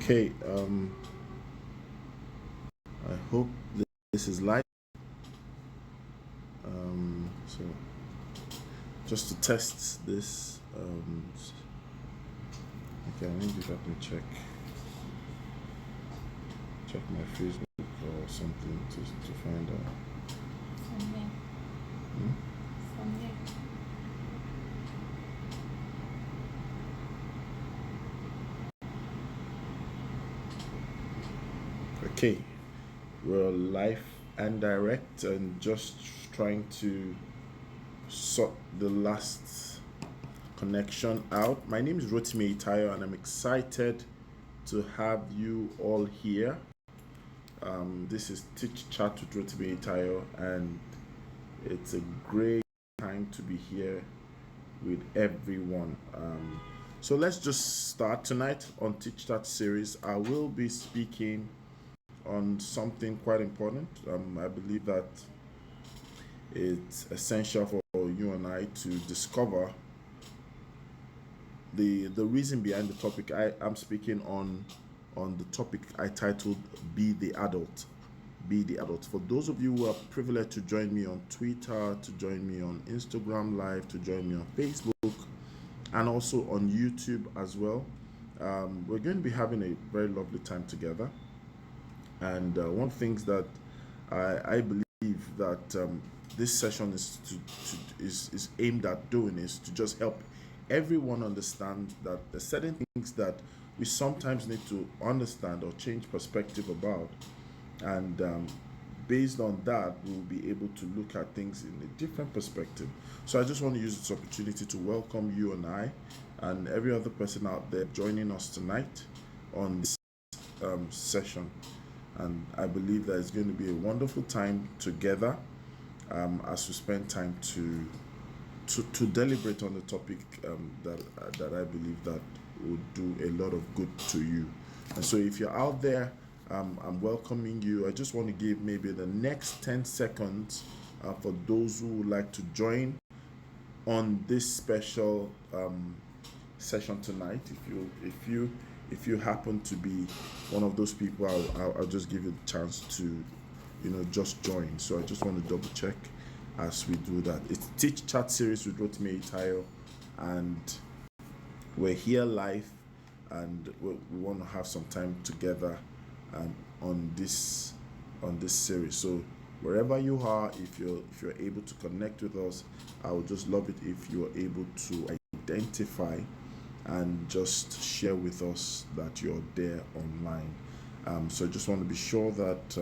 Okay, I hope this is live. So just to test this, okay, I need to let me check my Facebook or something to find out. From here. Hmm? From here. Okay, we're live and direct and just trying to sort the last connection out. My name is Rotimi Eyitayo and I'm excited to have you all here. This is Teach Chat with Rotimi Eyitayo and it's a great time to be here with everyone. So let's just start tonight on Teach Chat series. I will be speaking on something quite important. I believe that it's essential for you and I to discover the reason behind the topic I'm speaking on the topic I titled Be the Adult. Be the Adult. For those of you who are privileged to join me on Twitter, to join me on Instagram Live, to join me on Facebook, and also on YouTube as well, we're going to be having a very lovely time together. And one of the things that I believe that this session is aimed at doing is to just help everyone understand that there's certain things that we sometimes need to understand or change perspective about, and based on that, we'll be able to look at things in a different perspective. So I just want to use this opportunity to welcome you and I, and every other person out there joining us tonight on this session. And I believe that it's going to be a wonderful time together as we spend time to deliberate on the topic that I believe that would do a lot of good to you. And so if you're out there, I'm welcoming you. I just want to give maybe the next 10 seconds for those who would like to join on this special session tonight. If you happen to be one of those people, I'll just give you the chance to just join. So I just want to double check as we do that. It's Teach Chat series with Rotimi Eyitayo, and we're here live, and we want to have some time together on this series. So wherever you are, if you're able to connect with us, I would just love it if you are able to identify and just share with us that you're there online. So I just want to be sure that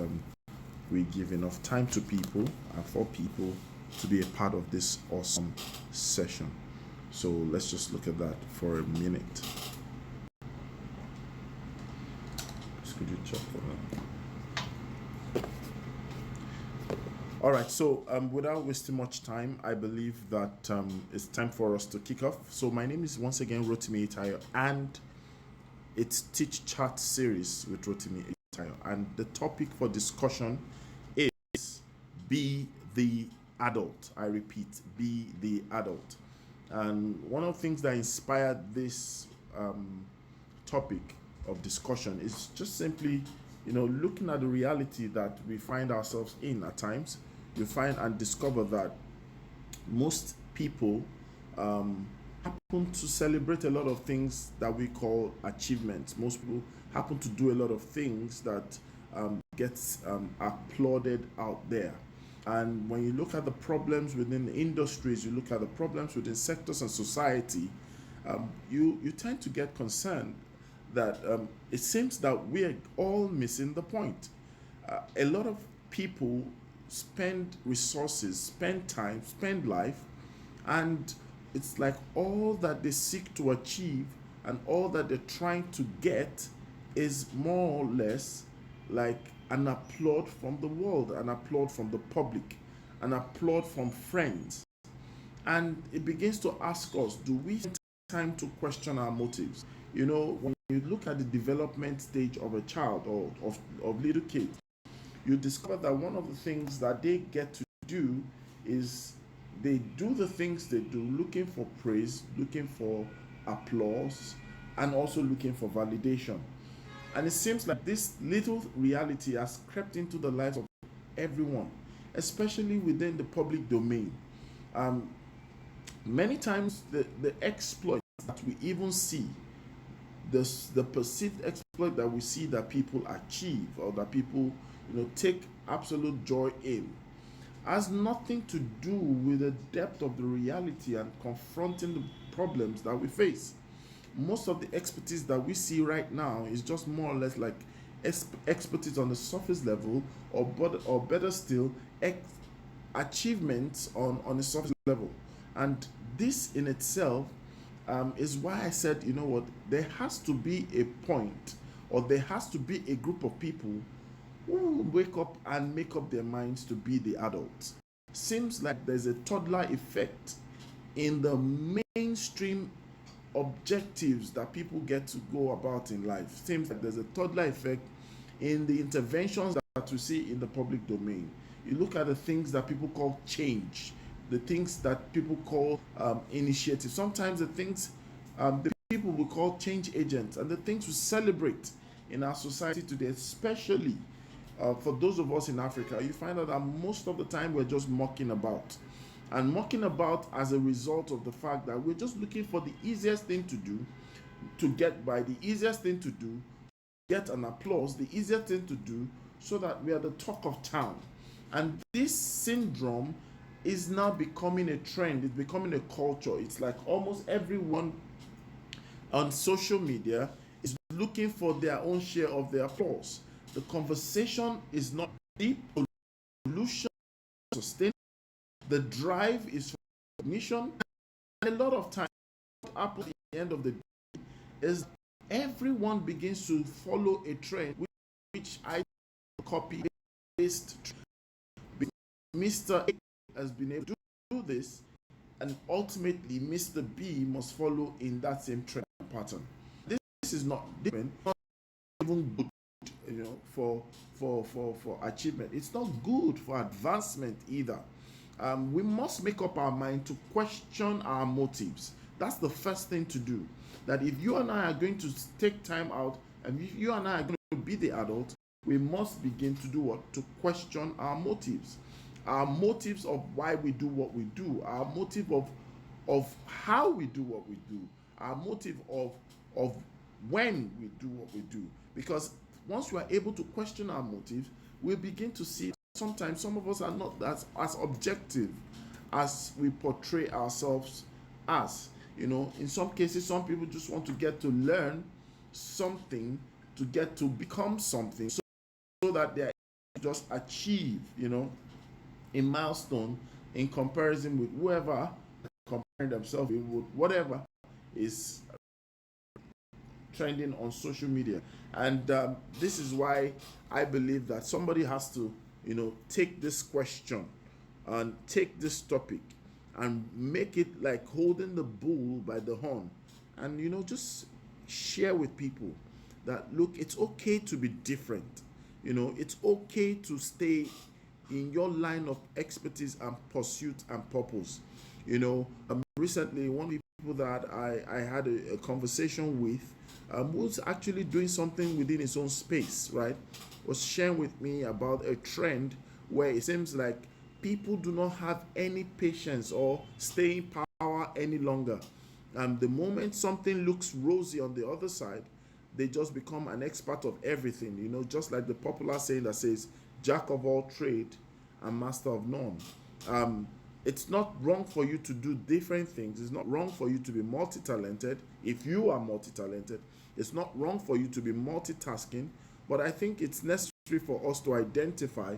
we give enough time to people and for people to be a part of this awesome session. So let's just look at that for a minute. Could you check for that? All right, so without wasting much time, I believe that it's time for us to kick off. So my name is once again Rotimi Eyitayo, and it's Teach Chat series with Rotimi Eyitayo. And the topic for discussion is Be the Adult. I repeat, Be the Adult. And one of the things that inspired this topic of discussion is just simply, looking at the reality that we find ourselves in at times. You find and discover that most people happen to celebrate a lot of things that we call achievements. Most people happen to do a lot of things that gets applauded out there. And when you look at the problems within the industries, you look at the problems within sectors and society, you tend to get concerned that it seems that we are all missing the point. A lot of people spend resources, spend time, spend life, and it's like all that they seek to achieve and all that they're trying to get is more or less like an applaud from the world, an applaud from the public, an applaud from friends. And it begins to ask us, do we have time to question our motives? When you look at the development stage of a child or of little kids, you discover that one of the things that they get to do is they do the things they do looking for praise, looking for applause, and also looking for validation. And it seems like this little reality has crept into the lives of everyone, especially within the public domain. Um, Many times, the exploits that we even see, the perceived exploit that we see that people achieve or that people take absolute joy in, has nothing to do with the depth of the reality and confronting the problems that we face. Most of the expertise that we see right now is just more or less like expertise on the surface level, or better still, achievements on the surface level. And this in itself is why I said, you know what, there has to be a point, or there has to be a group of people who will wake up and make up their minds to be the adults. Seems like there's a toddler effect in the mainstream objectives that people get to go about in life. Seems like there's a toddler effect in the interventions that we see in the public domain. You look at the things that people call change, the things that people call initiative, sometimes the things the people will call change agents, and the things we celebrate in our society today, especially for those of us in Africa. You find out that most of the time we're just mocking about. And mocking about as a result of the fact that we're just looking for the easiest thing to do, to get by, the easiest thing to do, get an applause, the easiest thing to do, so that we are the talk of town. And this syndrome is now becoming a trend, it's becoming a culture. It's like almost everyone on social media is looking for their own share of the applause. The conversation is not deep, solution, sustain. The drive is for recognition. And a lot of times, what happens at the end of the day is everyone begins to follow a trend which I copy paste. Mr. A has been able to do this, and ultimately Mr. B must follow in that same trend pattern. This is not different, not even good, for achievement. It's not good for advancement either. We must make up our mind to question our motives. That's the first thing to do. That if you and I are going to take time out, and if you and I are going to be the adult, we must begin to do what? To question our motives. Our motives of why we do what we do, our motive of how we do what we do, our motive of when we do what we do. Because once we are able to question our motives, we begin to see sometimes some of us are not as objective as we portray ourselves as. In some cases, some people just want to get to learn something, to get to become something, so that they just achieve, a milestone in comparison with whoever comparing themselves with whatever is trending on social media. And this is why I believe that somebody has to, take this question and take this topic and make it like holding the bull by the horn, and just share with people that, look, it's okay to be different. It's okay to stay in your line of expertise and pursuit and purpose. Recently, one of the people that I had a conversation with, was actually doing something within his own space, right? Was sharing with me about a trend where it seems like people do not have any patience or staying power any longer. The moment something looks rosy on the other side, they just become an expert of everything, just like the popular saying that says, jack of all trade and master of none. It's not wrong for you to do different things. It's not wrong for you to be multi-talented if you are multi-talented. It's not wrong for you to be multitasking, but I think it's necessary for us to identify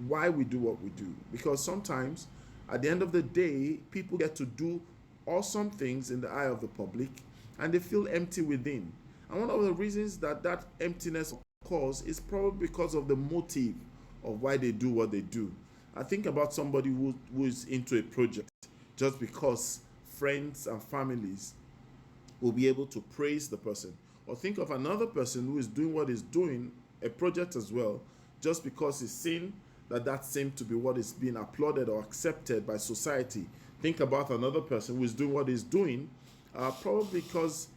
why we do what we do. Because sometimes, at the end of the day, people get to do awesome things in the eye of the public, and they feel empty within. And one of the reasons that emptiness occurs is probably because of the motive of why they do what they do. I think about somebody who is into a project just because friends and families will be able to praise the person. Or think of another person who is doing what is doing, a project as well, just because he's seen that seemed to be what is being applauded or accepted by society. Think about another person who is doing what he's doing, probably because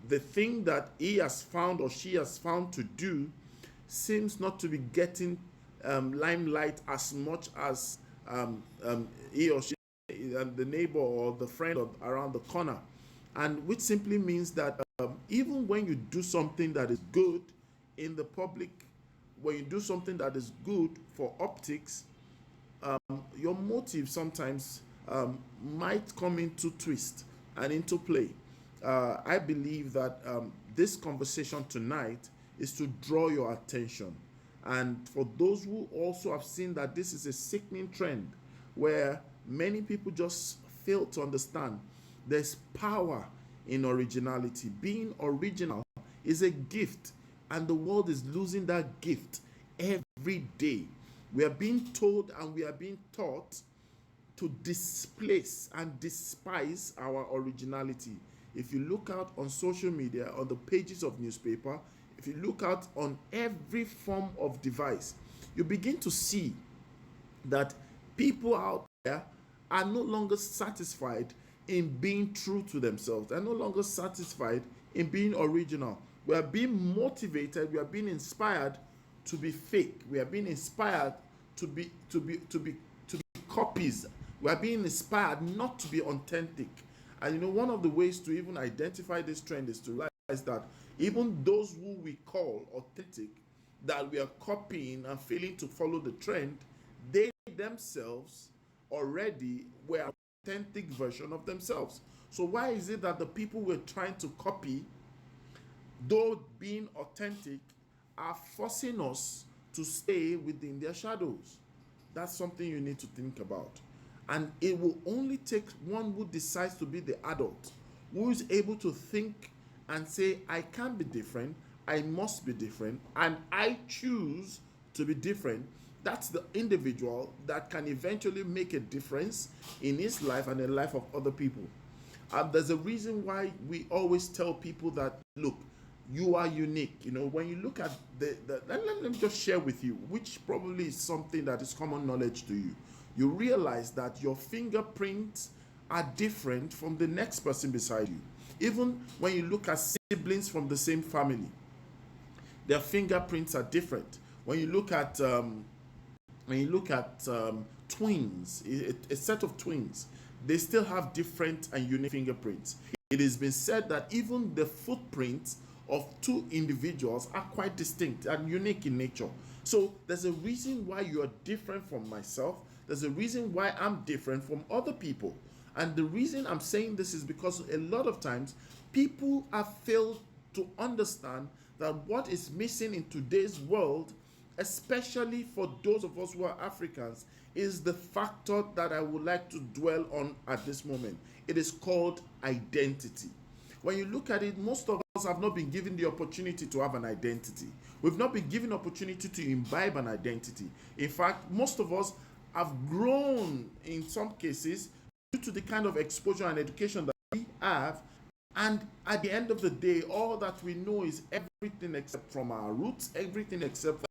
the thing that he has found or she has found to do seems not to be getting limelight as much as he or she, the neighbor or the friend around the corner. And which simply means that even when you do something that is good in the public, when you do something that is good for optics, your motive sometimes might come into twist and into play. I believe that this conversation tonight is to draw your attention. And for those who also have seen that this is a sickening trend where many people just fail to understand there's power in originality. Being original is a gift, and the world is losing that gift every day. We are being told and we are being taught to displace and despise our originality. If you look out on social media, on the pages of newspaper, if you look out on every form of device, you begin to see that people out there are no longer satisfied in being true to themselves. They're no longer satisfied in being original. We are being motivated, we are being inspired to be fake. We are being inspired to be copies. We are being inspired not to be authentic. And one of the ways to even identify this trend is to realize that even those who we call authentic, that we are copying and failing to follow the trend, they themselves already were an authentic version of themselves. So why is it that the people we're trying to copy, though being authentic, are forcing us to stay within their shadows? That's something you need to think about. And it will only take one who decides to be the adult, who is able to think and say, I can be different, I must be different, and I choose to be different. That's the individual that can eventually make a difference in his life and the life of other people. There's a reason why we always tell people that, look, you are unique. When you look at let me just share with you, which probably is something that is common knowledge to you. You realize that your fingerprints are different from the next person beside you. Even when you look at siblings from the same family, their fingerprints are different. When you look at twins, a set of twins, they still have different and unique fingerprints. It has been said that even the footprints of two individuals are quite distinct and unique in nature. So there's a reason why you are different from myself. There's a reason why I'm different from other people. And the reason I'm saying this is because a lot of times people have failed to understand that what is missing in today's world, especially for those of us who are Africans, is the factor that I would like to dwell on at this moment. It is called identity. When you look at it, most of us have not been given the opportunity to have an identity. We've not been given opportunity to imbibe an identity. In fact, most of us have grown in some cases due to the kind of exposure and education that we have. And at the end of the day, all that we know is everything except from our roots, everything except from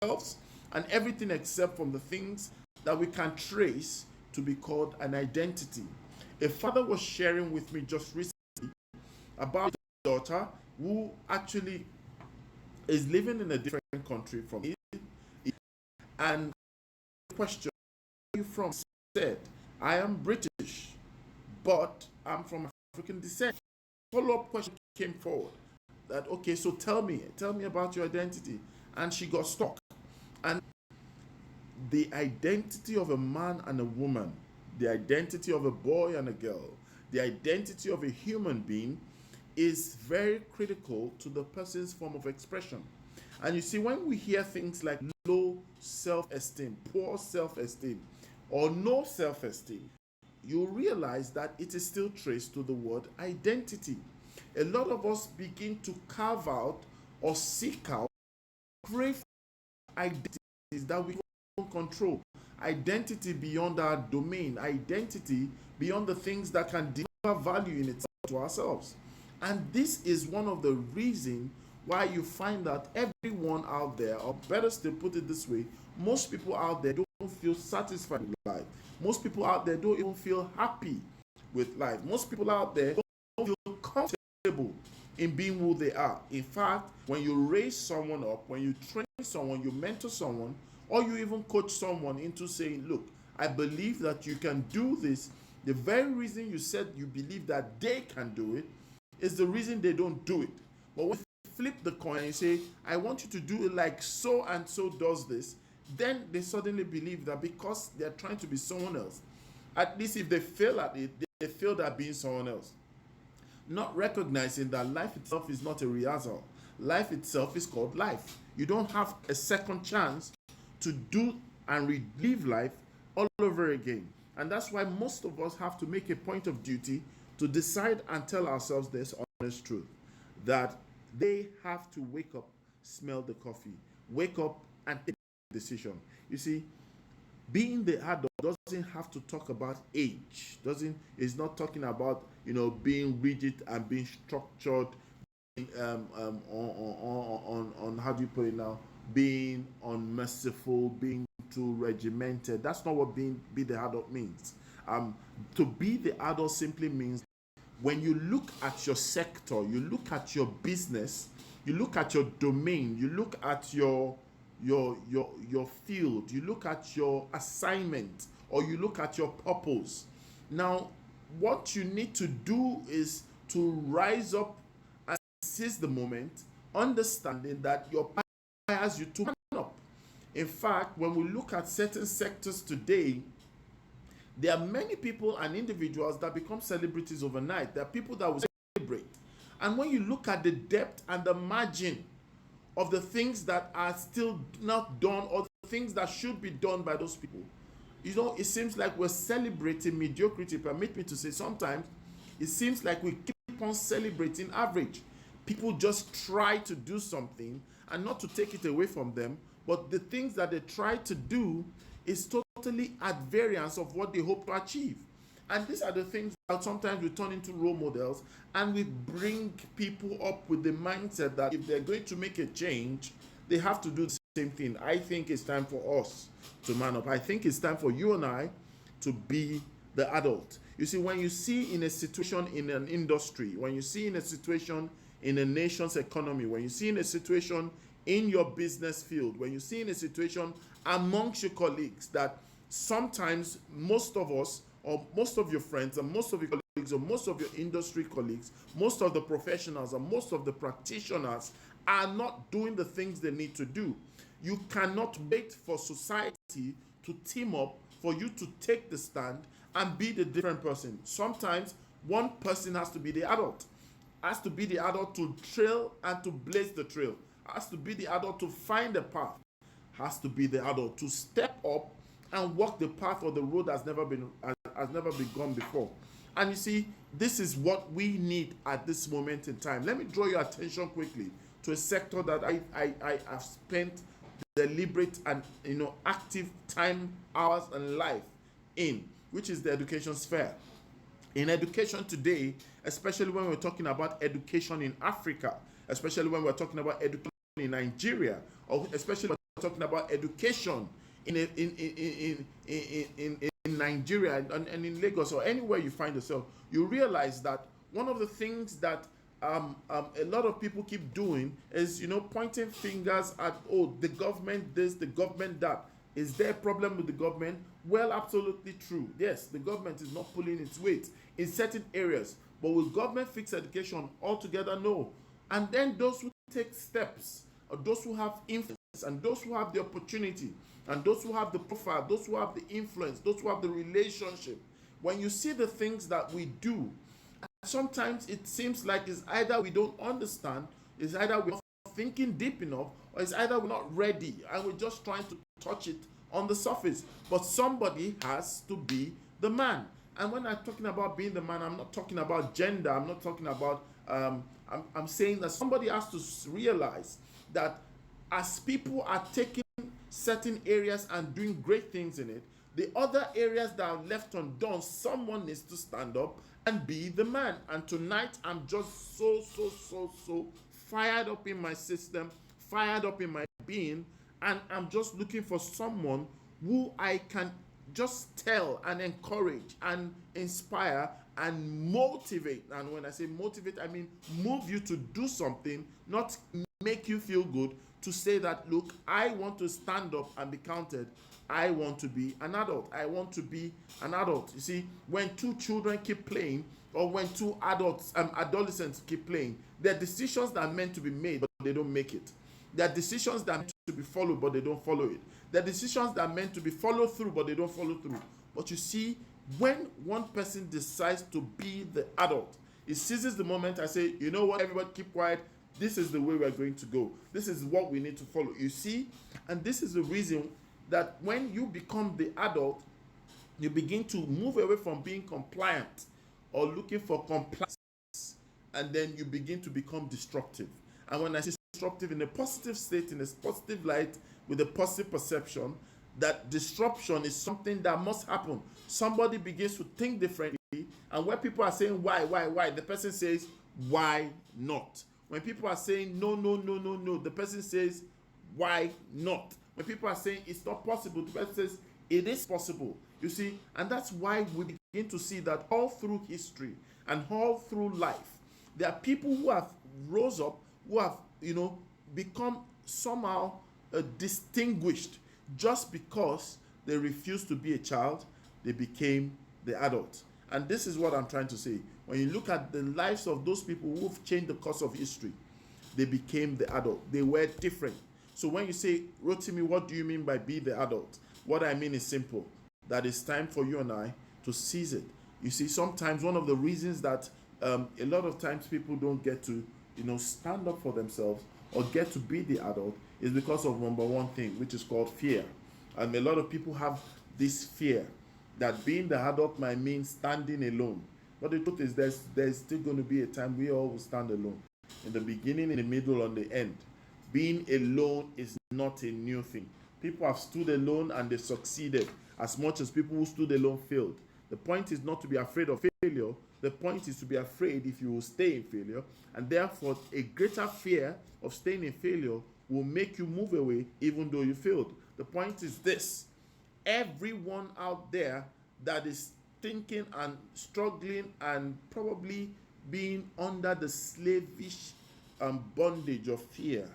ourselves, and everything except from the things that we can trace to be called an identity. A father was sharing with me just recently about his daughter who actually is living in a different country from it. And the question, where are you from? Said, I am British, but I'm from African descent. Follow-up question came forward that, okay, so tell me about your identity. And she got stuck. And the identity of a man and a woman, the identity of a boy and a girl, the identity of a human being is very critical to the person's form of expression. And you see, when we hear things like low self-esteem, poor self-esteem, or no self-esteem, you realize that it is still traced to the word identity. A lot of us begin to carve out or seek out great identities that we don't control. Identity beyond our domain, identity beyond the things that can deliver value in itself to ourselves. And this is one of the reasons why you find that everyone out there, or better still put it this way, most people out there don't feel satisfied with life. Most people out there don't even feel happy with life. Most people out there don't feel comfortable in being who they are. In fact, when you raise someone up, when you train someone, you mentor someone, or you even coach someone into saying, look, I believe that you can do this. The very reason you said you believe that they can do it is the reason they don't do it. But when you flip the coin and you say, I want you to do it like so and so does this, then they suddenly believe that because they're trying to be someone else, at least if they fail at it, they failed at being someone else. Not recognizing that life itself is not a rehearsal. Life itself is called life. You don't have a second chance to do and relive life all over again. And that's why most of us have to make a point of duty to decide and tell ourselves this honest truth, that they have to wake up, smell the coffee, wake up and take a decision. You see, being the adult doesn't have to talk about age. Doesn't It's not talking about being rigid and being structured, on how do you put it now? Being unmerciful, being too regimented. That's not what be the adult means. To be the adult simply means when you look at your sector, you look at your business, you look at your domain, you look at your field, you look at your assignment, or you look at your purpose. Now, what you need to do is to rise up and seize the moment, understanding that your requires you to man up. In fact, when we look at certain sectors today, there are many people and individuals that become celebrities overnight. There are people that will celebrate. And when you look at the depth and the margin of the things that are still not done, or the things that should be done by those people, it seems like we're celebrating mediocrity. Permit me to say, sometimes it seems like we keep on celebrating average. People just try to do something, and not to take it away from them, but the things that they try to do is totally at variance of what they hope to achieve. And these are the things that sometimes we turn into role models, and we bring people up with the mindset that if they're going to make a change, they have to do the same thing. I think it's time for us to man up. I think it's time for you and I to be the adult. You see, when you see in a situation in an industry, when you see in a situation in a nation's economy, when you see in a situation in your business field, when you see in a situation amongst your colleagues, that sometimes most of us, or most of your friends, and most of your colleagues, or most of your industry colleagues, most of the professionals, and most of the practitioners are not doing the things they need to do. You cannot wait for society to team up for you to take the stand and be the different person. Sometimes one person has to be the adult, has to be the adult to trail and to blaze the trail, has to be the adult to find the path, has to be the adult to step up and walk the path or the road that's never been gone before. And you see, this is what we need at this moment in time. Let me draw your attention quickly to a sector that I have spent deliberate and active time, hours, and life in, which is the education sphere. In education today, especially when we're talking about education in Africa, especially when we're talking about education in Nigeria, or especially when we're talking about education in Nigeria and in Lagos or anywhere you find yourself, you realize that one of the things that a lot of people keep doing is pointing fingers at, oh, the government this, the government that. Is there a problem with the government? Well, absolutely true. Yes, the government is not pulling its weight in certain areas, but will government fix education altogether? No. And then those who take steps, or those who have influence, and those who have the opportunity, and those who have the profile, those who have the influence, those who have the relationship, when you see the things that we do, sometimes it seems like it's either we don't understand, it's either we're not thinking deep enough, or it's either we're not ready and we're just trying to touch it on the surface. But somebody has to be the man. And when I'm talking about being the man, I'm not talking about gender. I'm not talking about I'm saying that somebody has to realize that as people are taking certain areas and doing great things in it, the other areas that are left undone, someone needs to stand up and be the man. And tonight, I'm just so fired up in my system, fired up in my being, and I'm just looking for someone who I can just tell and encourage and inspire and motivate. And when I say motivate, I mean move you to do something, not make you feel good, to say that, look, I want to stand up and be counted. I want to be an adult. I want to be an adult. You see, when two children keep playing, or when two adolescents keep playing, there are decisions that are meant to be made, but they don't make it. There are decisions that are meant to be followed, but they don't follow it. There are decisions that are meant to be followed through, but they don't follow through. But you see, when one person decides to be the adult, it seizes the moment. I say, you know what, everybody keep quiet. This is the way we're going to go. This is what we need to follow. You see? And this is the reason that when you become the adult, you begin to move away from being compliant or looking for compliance, and then you begin to become destructive. And when I say destructive, in a positive state, in a positive light, with a positive perception, that disruption is something that must happen. Somebody begins to think differently, and when people are saying why, the person says, why not? When people are saying no, the person says, why not? When people are saying it's not possible, the person says it is possible. You see, and that's why we begin to see that all through history and all through life, there are people who have rose up, who have, become somehow distinguished just because they refused to be a child, they became the adult. And this is what I'm trying to say. When you look at the lives of those people who've changed the course of history, they became the adult. They were different. So when you say, Rotimi, what do you mean by be the adult? What I mean is simple. That it's time for you and I to seize it. You see, sometimes one of the reasons that a lot of times people don't get to, stand up for themselves or get to be the adult is because of number one thing, which is called fear. And a lot of people have this fear that being the adult might mean standing alone. But the truth is, there's still going to be a time we all will stand alone. In the beginning, in the middle, and the end. Being alone is not a new thing. People have stood alone and they succeeded as much as people who stood alone failed. The point is not to be afraid of failure. The point is to be afraid if you will stay in failure. And therefore, a greater fear of staying in failure will make you move away even though you failed. The point is this. Everyone out there that is thinking and struggling and probably being under the slavish bondage of fear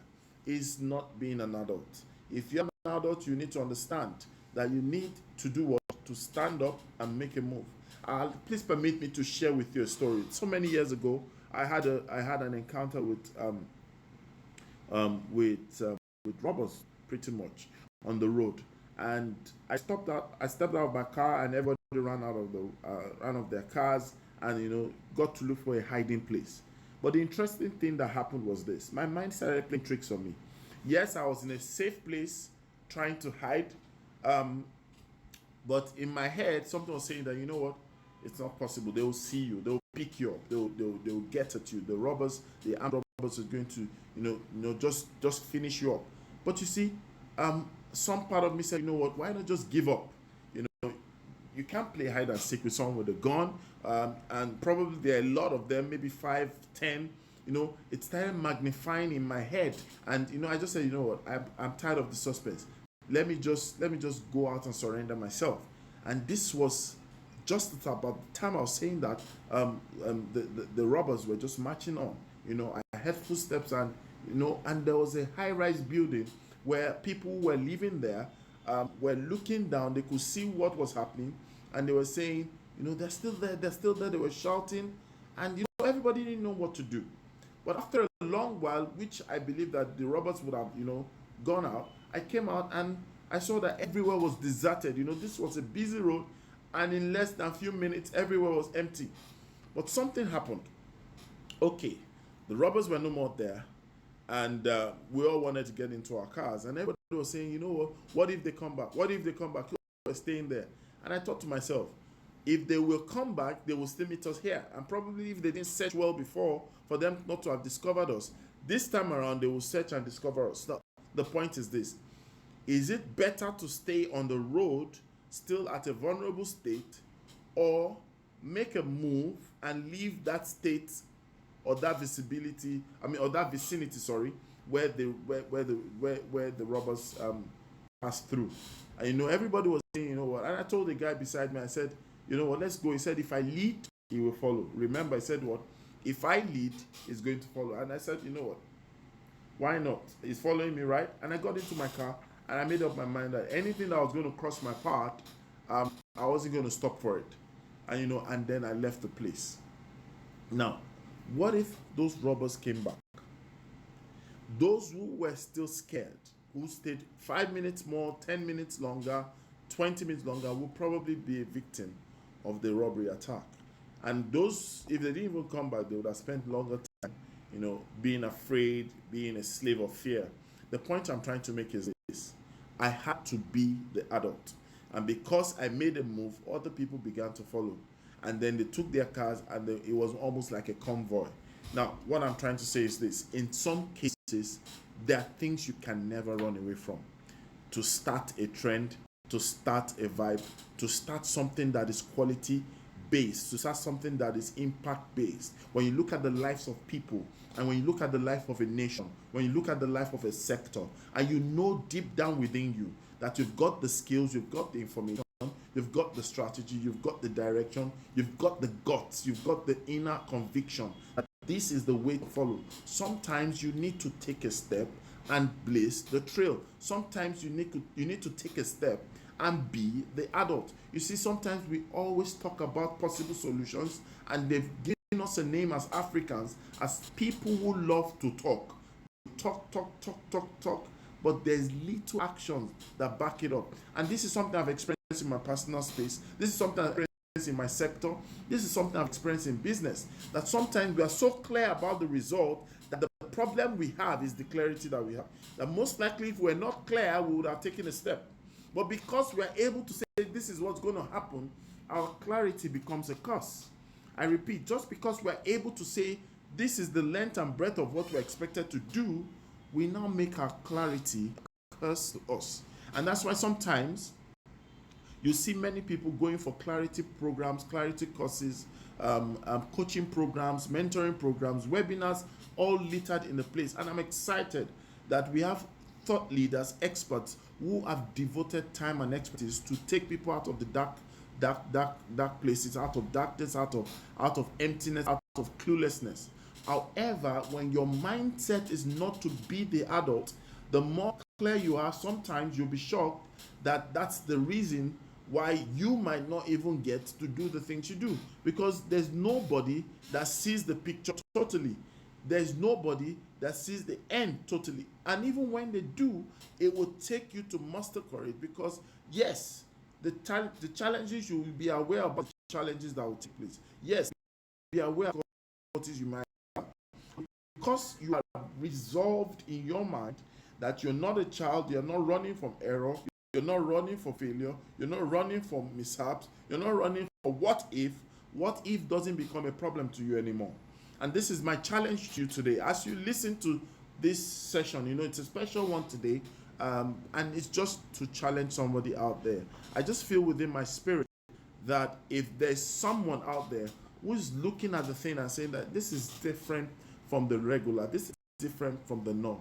is not being an adult. If you're an adult, you need to understand that you need to do what? To stand up and make a move. Please permit me to share with you a story. So many years ago, I had an encounter with robbers, pretty much, on the road, and I stepped out of my car, and everybody ran out of their cars, and got to look for a hiding place. But the interesting thing that happened was this: my mind started playing tricks on me. Yes, I was in a safe place trying to hide, but in my head, something was saying that, you know what, it's not possible. They will see you. They will pick you up. They will get at you. The robbers, the armed robbers, are going to just finish you up. But you see, some part of me said, you know what, why not just give up? You can't play hide and seek with someone with a gun, and probably there are a lot of them, maybe 5, 10. It started magnifying in my head, and I just said, you know what, I'm tired of the suspense. Let me just go out and surrender myself. And this was just about the time I was saying that the robbers were just marching on. I heard footsteps, and and there was a high-rise building where people who were living there were looking down. They could see what was happening, and they were saying, they're still there, they're still there. They were shouting, and everybody didn't know what to do. But after a long while, which I believe that the robbers would have, gone out, I came out and I saw that everywhere was deserted. This was a busy road, and in less than a few minutes, everywhere was empty. But something happened. Okay, the robbers were no more there, and we all wanted to get into our cars, and everybody was saying, you know what if they come back? What if they come back? We're staying there. And I thought to myself, if they will come back, they will still meet us here. And probably if they didn't search well before, for them not to have discovered us, this time around they will search and discover us. Now, the point is this: is it better to stay on the road still at a vulnerable state, or make a move and leave that state or that visibility, or that vicinity, where the robbers passed through? And everybody was saying, what? And I told the guy beside me, I said, you know what, let's go. He said, if I lead, he will follow. Remember, I said what? If I lead, he's going to follow. And I said, you know what? Why not? He's following me, right? And I got into my car and I made up my mind that anything that was going to cross my path, I wasn't going to stop for it. And and then I left the place. Now, what if those robbers came back? Those who were still scared, who stayed 5 minutes more, 10 minutes longer, 20 minutes longer, will probably be a victim of the robbery attack. And those, if they didn't even come back, they would have spent longer time, being afraid, being a slave of fear. The point I'm trying to make is this: I had to be the adult. And because I made a move, other people began to follow. And then they took their cars, and it was almost like a convoy. Now, what I'm trying to say is this: in some cases, there are things you can never run away from. To start a trend, to start a vibe, to start something that is quality based, to start something that is impact based. When you look at the lives of people, and when you look at the life of a nation, when you look at the life of a sector, and you know deep down within you that you've got the skills, you've got the information, you've got the strategy, you've got the direction, you've got the guts, you've got the inner conviction that this is the way to follow. Sometimes you need to take a step and blaze the trail. Sometimes you need to take a step and be the adult. You see, sometimes we always talk about possible solutions, and they've given us a name as Africans as people who love to talk. Talk, but there's little actions that back it up. And this is something I've experienced in my personal space. This is something I've experienced in my sector. This is something I've experienced in business. That sometimes we are so clear about the result that the problem we have is the clarity that we have. That most likely, if we're not clear, we would have taken a step. But because we are able to say this is what's going to happen, our clarity becomes a curse. I repeat, just because we're able to say this is the length and breadth of what we're expected to do, we now make our clarity a curse to us. And that's why sometimes you see many people going for clarity programs, clarity courses, coaching programs, mentoring programs, webinars, all littered in the place. And I'm excited that we have thought leaders, experts who have devoted time and expertise to take people out of the dark places, out of darkness, out of emptiness, out of cluelessness. However, when your mindset is not to be the adult, the more clear you are, sometimes you'll be shocked that that's the reason why you might not even get to do the things you do, because there's nobody that sees the picture totally. There's nobody that sees the end totally. And even when they do, it will take you to muster courage, because yes, the challenges, you will be aware about the challenges that will take place. Yes, be aware of what is you might have. Because you are resolved in your mind that you're not a child, you're not running from error, you're not running for failure, you're not running for mishaps, you're not running for what if doesn't become a problem to you anymore. And this is my challenge to you today. As you listen to this session, it's a special one today, and it's just to challenge somebody out there. I just feel within my spirit that if there's someone out there who's looking at the thing and saying that this is different from the regular, this is different from the norm,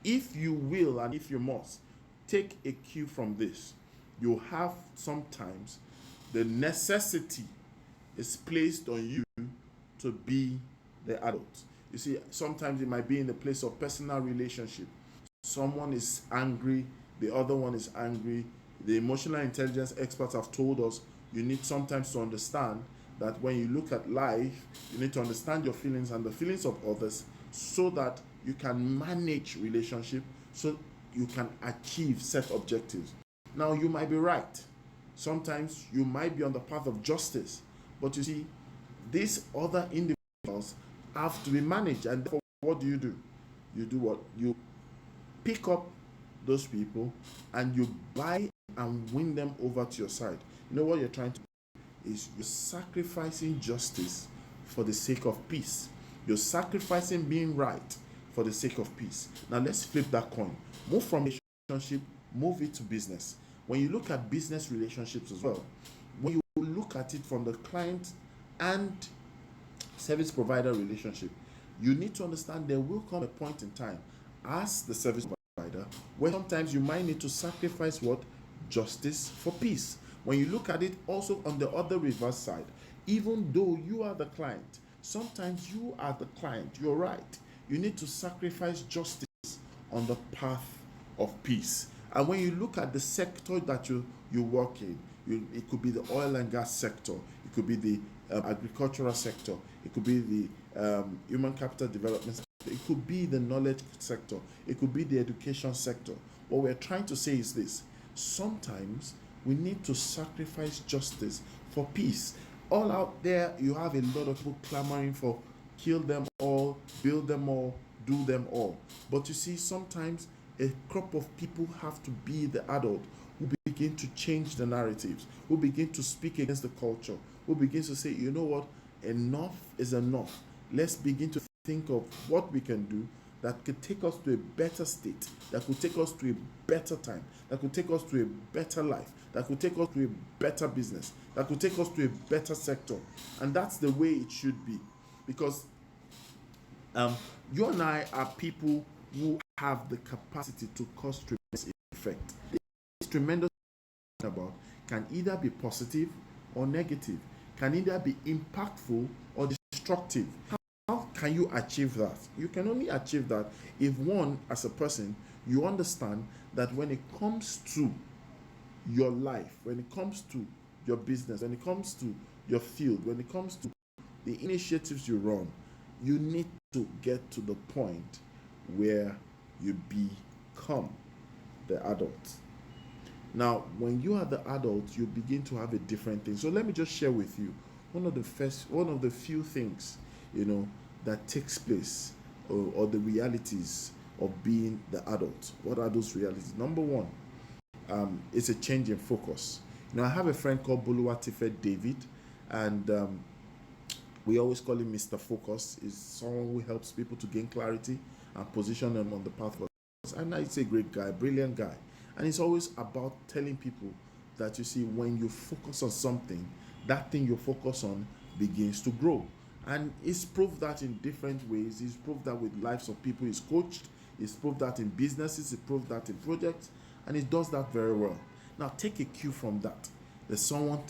if you will and if you must, take a cue from this. You have sometimes the necessity is placed on you to be the adult. You see, sometimes it might be in the place of personal relationship. Someone is angry, the other one is angry. The emotional intelligence experts have told us you need sometimes to understand that when you look at life, you need to understand your feelings and the feelings of others so that you can manage relationship, so you can achieve set objectives. Now, you might be right. Sometimes you might be on the path of justice, but you see, these other individuals have to be managed. And therefore, what do? You do what? You pick up those people and you buy and win them over to your side. You know what you're trying to do is you're sacrificing justice for the sake of peace. You're sacrificing being right for the sake of peace. Now let's flip that coin. Move from relationship, move it to business. When you look at business relationships as well, when you look at it from the client and service provider relationship, you need to understand there will come a point in time as the service provider where sometimes you might need to sacrifice what? Justice for peace. When you look at it also on the other reverse side, even though you are the client, sometimes you are the client, you're right. You need to sacrifice justice on the path of peace. And when you look at the sector that you work in, it could be the oil and gas sector, it could be the agricultural sector, it could be the human capital development sector, it could be the knowledge sector, it could be the education sector. What we're trying to say is this: sometimes we need to sacrifice justice for peace. All out there, you have a lot of people clamoring for kill them all, build them all, do them all. But you see, sometimes a crop of people have to be the adult who begin to change the narratives, who begin to speak against the culture, who begins to say, you know what, enough is enough. Let's begin to think of what we can do that could take us to a better state, that could take us to a better time, that could take us to a better life, that could take us to a better business, that could take us to a better sector. And that's the way it should be. Because you and I are people who have the capacity to cause tremendous effect. This tremendous about can either be positive or negative, can either be impactful or destructive. How can you achieve that? You can only achieve that if, one, as a person, you understand that when it comes to your life, when it comes to your business, when it comes to your field, when it comes to the initiatives you run, you need to get to the point where you become the adult. Now, when you are the adult, you begin to have a different thing. So let me just share with you one of the few things, that takes place, or the realities of being the adult. What are those realities? Number one, it's a change in focus. I have a friend called Buluwatife David, and we always call him Mr. Focus. He's someone who helps people to gain clarity and position them on the path of success. And he's a great guy, brilliant guy. And it's always about telling people that, you see, when you focus on something, that thing you focus on begins to grow. And he's proved that in different ways. He's proved that with lives of people he's coached. He's proved that in businesses. He proved that in projects. And he does that very well. Now, take a cue from that. There's someone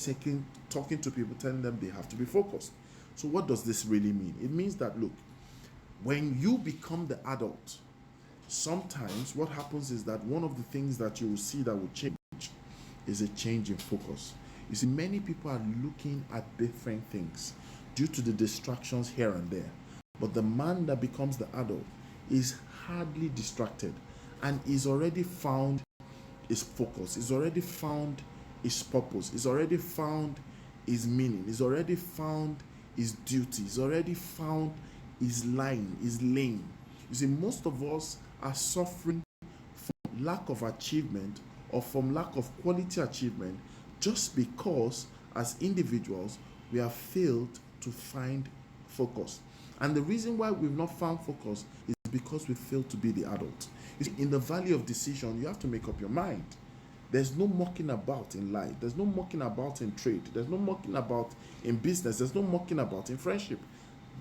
talking to people, telling them they have to be focused. So what does this really mean? It means that, look, when you become the adult, sometimes what happens is that one of the things that you will see that will change is a change in focus. You see, many people are looking at different things due to the distractions here and there. But the man that becomes the adult is hardly distracted and is already found his focus, he's already found his purpose, he's already found his meaning, he's already found his duty, he's already found his line, his lane. You see, most of us are suffering from lack of achievement or from lack of quality achievement just because as individuals we have failed to find focus. And the reason why we've not found focus is because we failed to be the adult. You see, in the valley of decision, you have to make up your mind. There's no mucking about in life. There's no mucking about in trade. There's no mucking about in business. There's no mucking about in friendship.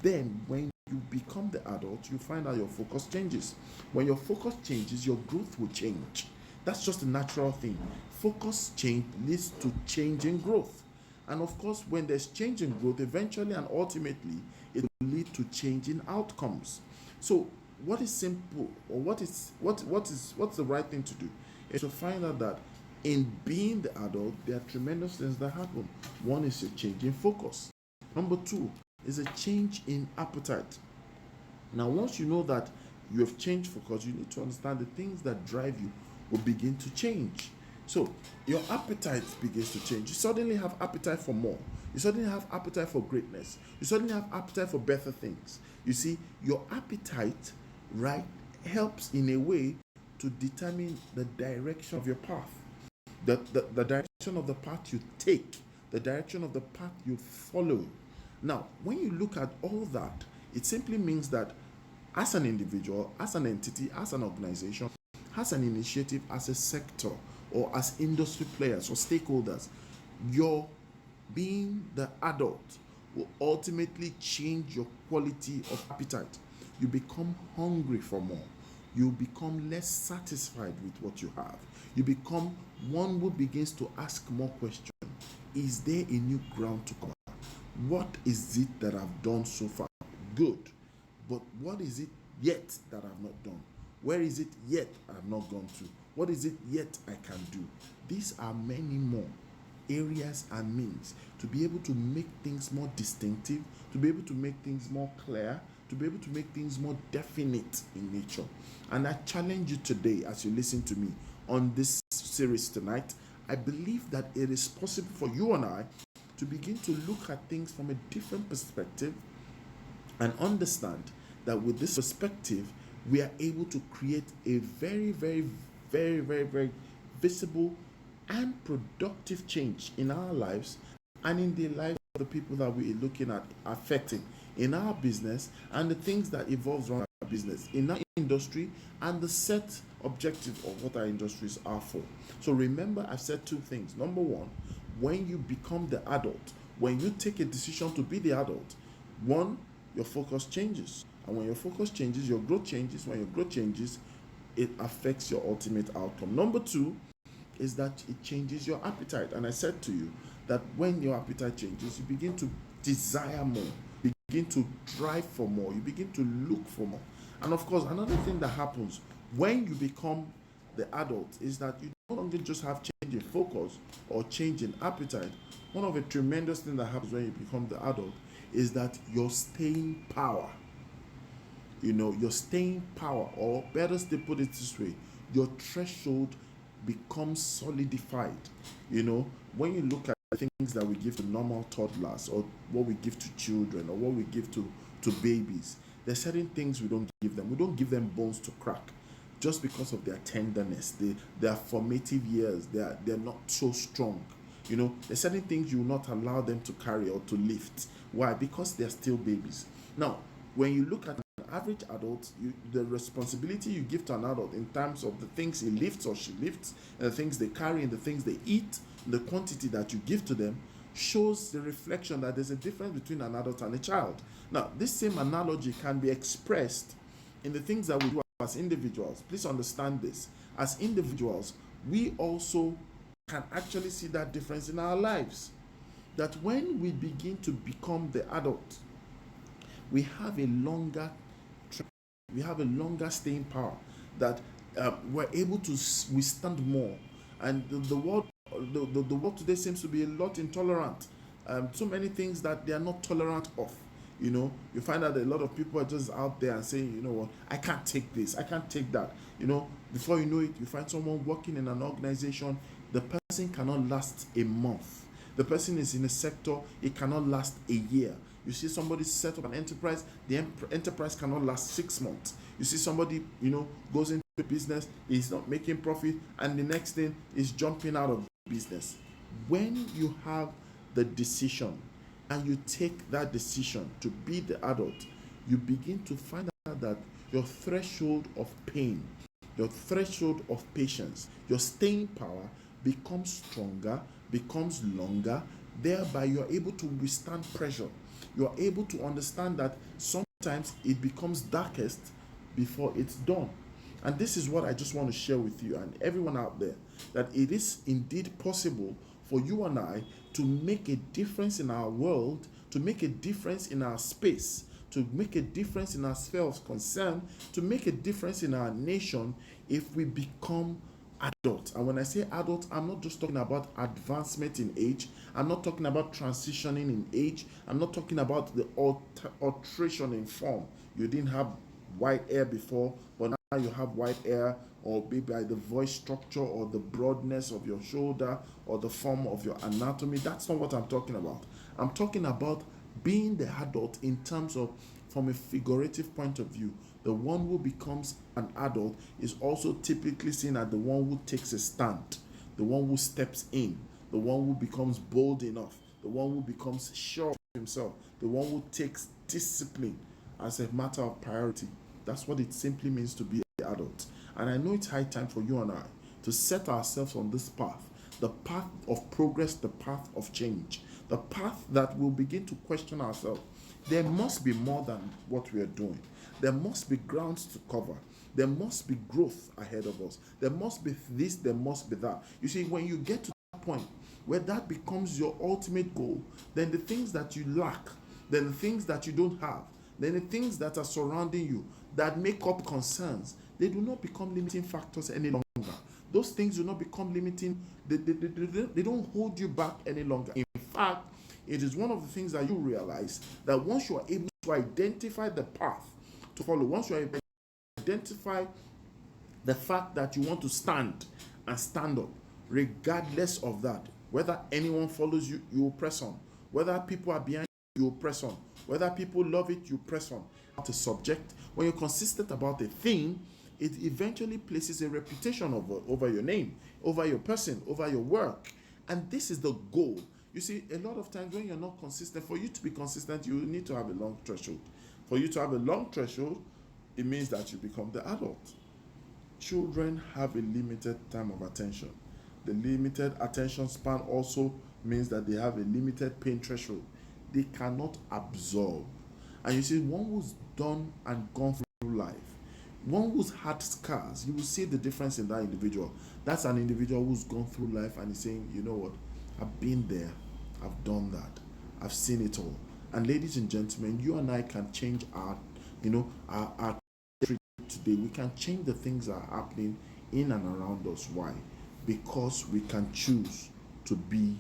Then when you become the adult, you find out your focus changes. When your focus changes, your growth will change. That's just a natural thing. Focus change leads to change in growth. And of course, when there's change in growth, eventually and ultimately, it will lead to change in outcomes. So what is simple, or what's the right thing to do is to find out that in being the adult, there are tremendous things that happen. One is a change in focus. Number two is a change in appetite. Now, once you know that you have changed focus, you need to understand the things that drive you will begin to change. So your appetite begins to change. You suddenly have appetite for more. You suddenly have appetite for greatness. You suddenly have appetite for better things. You see, your appetite, right, helps in a way to determine the direction of your path. The direction of the path you take, the direction of the path you follow. Now, when you look at all that, it simply means that as an individual, as an entity, as an organization, as an initiative, as a sector, or as industry players or stakeholders, your being the adult will ultimately change your quality of appetite. You become hungry for more. You become less satisfied with what you have. You become one who begins to ask more questions. is there a new ground to cover? What is it that I've done so far? Good. But what is it yet that I've not done? Where is it yet I've not gone to? What is it yet I can do? These are many more areas and means to be able to make things more distinctive, to be able to make things more clear, to be able to make things more definite in nature. And I challenge you today as you listen to me on this series tonight. I believe that it is possible for you and I to begin to look at things from a different perspective and understand that with this perspective, we are able to create a very, very, very, very, very visible and productive change in our lives and in the lives of the people that we are looking at affecting in our business and the things that evolves around our business, in our industry, and the set objective of what our industries are for. So remember, I've said two things. Number one, when you become the adult, when you take a decision to be the adult, one, your focus changes. And when your focus changes, your growth changes. When your growth changes, it affects your ultimate outcome. Number two is that it changes your appetite. And I said to you that when your appetite changes, you begin to desire more, you begin to drive for more, you begin to look for more. And of course, another thing that happens when you become the adult is that you no longer just have change in focus or change in appetite. One of the tremendous things that happens when you become the adult is that your staying power, your staying power, or better still put it this way, your threshold becomes solidified. When you look at things that we give to normal toddlers, or what we give to children, or what we give to babies, there's certain things we don't give them. We don't give them bones to crack just because of their tenderness, their formative years. They're not so strong. There's certain things you will not allow them to carry or to lift. Why? Because they're still babies. Now, when you look at an average adult, the responsibility you give to an adult in terms of the things he lifts or she lifts, and the things they carry and the things they eat, the quantity that you give to them, shows the reflection that there's a difference between an adult and a child. Now, this same analogy can be expressed in the things that we do as individuals. Please understand this. As individuals, we also can actually see that difference in our lives. That when we begin to become the adult, we have a longer staying power, that we're able to withstand more. And the world today seems to be a lot intolerant. So many things that they are not tolerant of. You find out that a lot of people are just out there and saying, what, I can't take this, I can't take that. Before you know it, you find someone working in an organization, the person cannot last a month. The person is in a sector, it cannot last a year. You see somebody set up an enterprise, the enterprise cannot last 6 months. You see somebody, goes into a business, he's not making profit, and the next thing is jumping out of the business. When you have the decision and you take that decision to be the adult, you begin to find out that your threshold of pain, your threshold of patience, your staying power becomes stronger, becomes longer. Thereby, you're able to withstand pressure. You're able to understand that sometimes it becomes darkest before it's dawn. And this is what I just want to share with you and everyone out there, that it is indeed possible for you and I to make a difference in our world, to make a difference in our space, to make a difference in our sphere of concern, to make a difference in our nation if we become adult. And when I say adult, I'm not just talking about advancement in age. I'm not talking about transitioning in age. I'm not talking about the alteration in form. You didn't have white hair before, but now you have white hair, or maybe by the voice structure or the broadness of your shoulder or the form of your anatomy. That's not what I'm talking about. I'm talking about being the adult in terms of, from a figurative point of view. The one who becomes an adult is also typically seen as the one who takes a stand, the one who steps in, the one who becomes bold enough, the one who becomes sure of himself, the one who takes discipline as a matter of priority. That's what it simply means to be an adult. And I know it's high time for you and I to set ourselves on this path, the path of progress, the path of change, the path that will begin to question ourselves. There must be more than what we are doing. There must be grounds to cover. There must be growth ahead of us. There must be this, there must be that. You see, when you get to that point where that becomes your ultimate goal, then the things that you lack, then the things that you don't have, then the things that are surrounding you that make up concerns, they do not become limiting factors any longer. Those things do not become limiting, they don't hold you back any longer. In fact, it is one of the things that you realize that once you are able to identify the path to follow, once you identify the fact that you want to stand and stand up, regardless of that, whether anyone follows you, you will press on. Whether people are behind you, you will press on. Whether people love it, you press on. About a subject, when you're consistent about a thing, it eventually places a reputation over your name, over your person, over your work. And this is the goal. You see, a lot of times when you're not consistent, for you to be consistent, you need to have a long threshold. For you to have a long threshold, it means that you become the adult. Children have a limited time of attention. The limited attention span also means that they have a limited pain threshold. They cannot absorb. And you see, one who's done and gone through life, one who's had scars, you will see the difference in that individual. That's an individual who's gone through life and is saying, you know what, I've been there, I've done that, I've seen it all. And ladies and gentlemen, you and I can change our today. We can change the things that are happening in and around us. Why? Because we can choose to be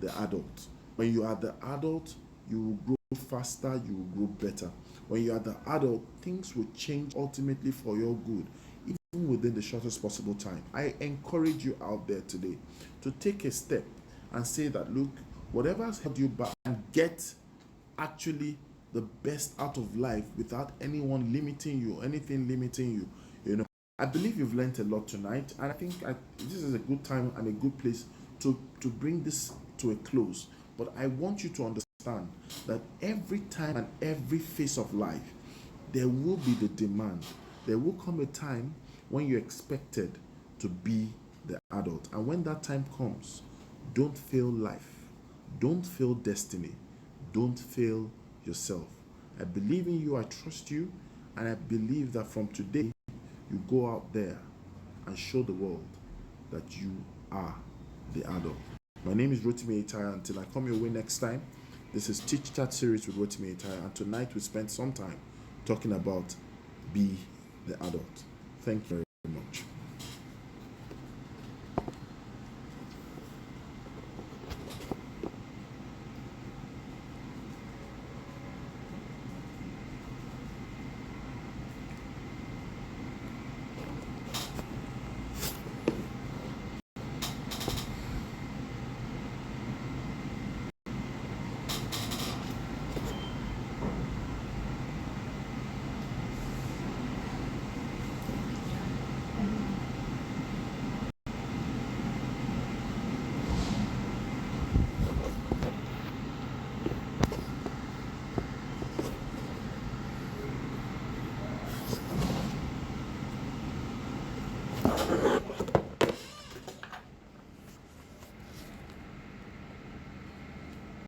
the adult. When you are the adult, you will grow faster, you will grow better. When you are the adult, things will change ultimately for your good, even within the shortest possible time. I encourage you out there today to take a step and say that, look, whatever has held you back, and get actually the best out of life without anyone limiting you, anything limiting you. I believe you've learned a lot tonight, and I think this is a good time and a good place to bring this to a close. But I want you to understand that every time and every phase of life, there will be the demand. There will come a time when you're expected to be the adult. And when that time comes, don't fail life. Don't fail destiny. Don't fail yourself. I believe in you, I trust you, and I believe that from today, you go out there and show the world that you are the adult. My name is Rotimi Eyitayo. Until I come your way next time, this is Teach Chat series with Rotimi Eyitayo, and tonight we spent some time talking about be the adult. Thank you.